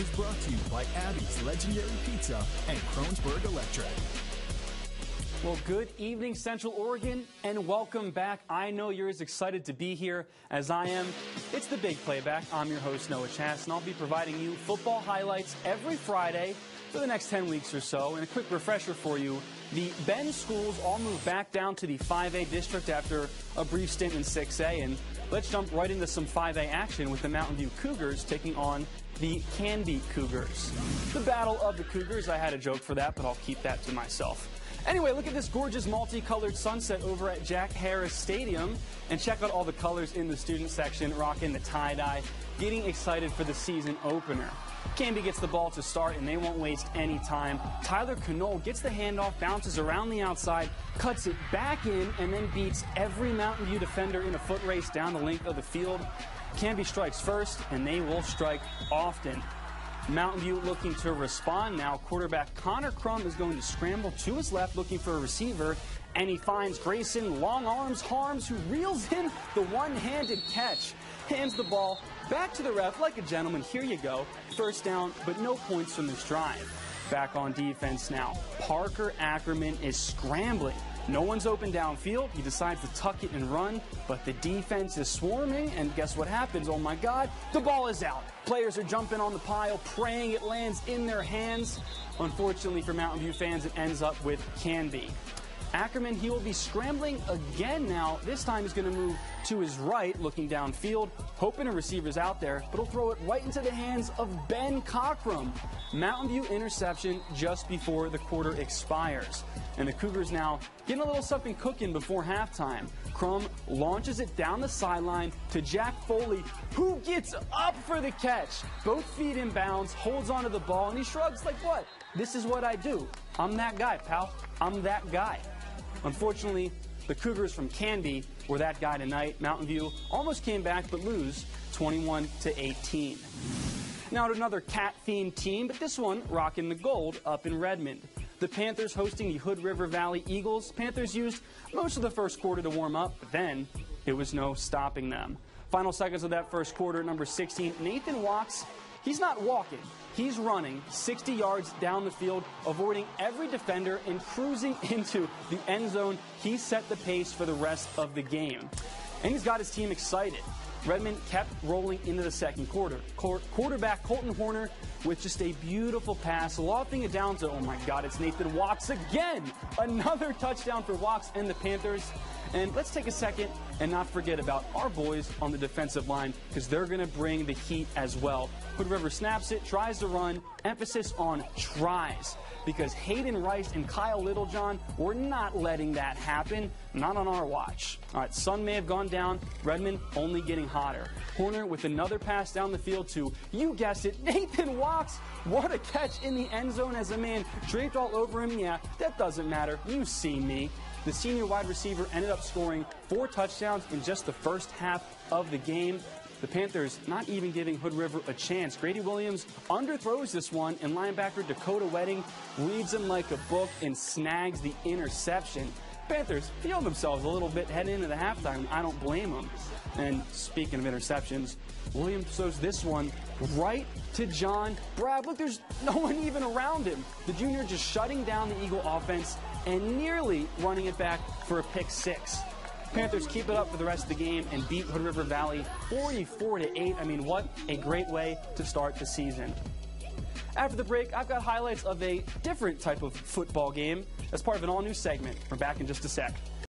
is brought to you by Abby's Legendary Pizza and Kronsberg Electric. Well, good evening, Central Oregon, and welcome back. I know you're as excited to be here as I am. It's the Big Playback. I'm your host, Noah Chass, and I'll be providing you football highlights every Friday for the next 10 weeks or so. And a quick refresher for you, the Bend schools all moved back down to the 5A district after a brief stint in 6A. And let's jump right into some 5A action with the Mountain View Cougars taking on the Canby Cougars. The Battle of the Cougars, I had a joke for that, but I'll keep that to myself. Anyway, look at this gorgeous multicolored sunset over at Jack Harris Stadium, and check out all the colors in the student section, rocking the tie-dye, getting excited for the season opener. Canby gets the ball to start, and they won't waste any time. Tyler Knoll gets the handoff, bounces around the outside, cuts it back in, and then beats every Mountain View defender in a foot race down the length of the field. Canby strikes first, and they will strike often. Mountain View looking to respond now. Quarterback Connor Crum is going to scramble to his left looking for a receiver, and he finds Grayson Long Arms Harms, who reels in the one-handed catch. Hands the ball back to the ref like a gentleman. Here you go. First down, but no points from this drive. Back on defense now. Parker Ackerman is scrambling. No one's open downfield. He decides to tuck it and run, but the defense is swarming, and guess what happens? Oh my God, the ball is out. Players are jumping on the pile, praying it lands in their hands. Unfortunately for Mountain View fans, it ends up with Canby. Ackerman, he will be scrambling again now. This time he's going to move to his right, looking downfield, hoping a receiver's out there, but he'll throw it right into the hands of Ben Cockrum. Mountain View interception just before the quarter expires. And the Cougars now getting a little something cooking before halftime. Crum launches it down the sideline to Jack Foley, who gets up for the catch. Both feet in bounds, holds onto the ball, and he shrugs like, what? This is what I do. I'm that guy, pal. I'm that guy. Unfortunately, the Cougars from Canby were that guy tonight. Mountain View almost came back but lose 21-18. Now to another cat-themed team, but this one rocking the gold up in Redmond. The Panthers hosting the Hood River Valley Eagles. Panthers used most of the first quarter to warm up, but then it was no stopping them. Final seconds of that first quarter, number 16, Nathan Watts. He's not walking. He's running 60 yards down the field, avoiding every defender and cruising into the end zone. He set the pace for the rest of the game. And he's got his team excited. Redmond kept rolling into the second quarter. Quarterback Colton Horner with just a beautiful pass, lofting it down to, oh my God, it's Nathan Watts again. Another touchdown for Watts and the Panthers. And let's take a second and not forget about our boys on the defensive line, because they're going to bring the heat as well. Hood River snaps it, tries to run, emphasis on tries, because Hayden Rice and Kyle Littlejohn were not letting that happen, not on our watch. All right, sun may have gone down, Redmond only getting hotter. Horner with another pass down the field to, you guessed it, Nathan Watts. What a catch in the end zone as a man draped all over him. Yeah, that doesn't matter. You see me. The senior wide receiver ended up scoring 4 touchdowns in just the first half of the game. The Panthers not even giving Hood River a chance. Grady Williams underthrows this one, and linebacker Dakota Wedding reads him like a book and snags the interception. Panthers feel themselves a little bit heading into the halftime. I don't blame them. And speaking of interceptions, Williams throws this one right to John Brad. Look, there's no one even around him. The junior just shutting down the Eagle offense and nearly running it back for a pick 6. Panthers keep it up for the rest of the game and beat Hood River Valley 44-8. I mean, what a great way to start the season. After the break, I've got highlights of a different type of football game as part of an all-new segment. We're back in just a sec.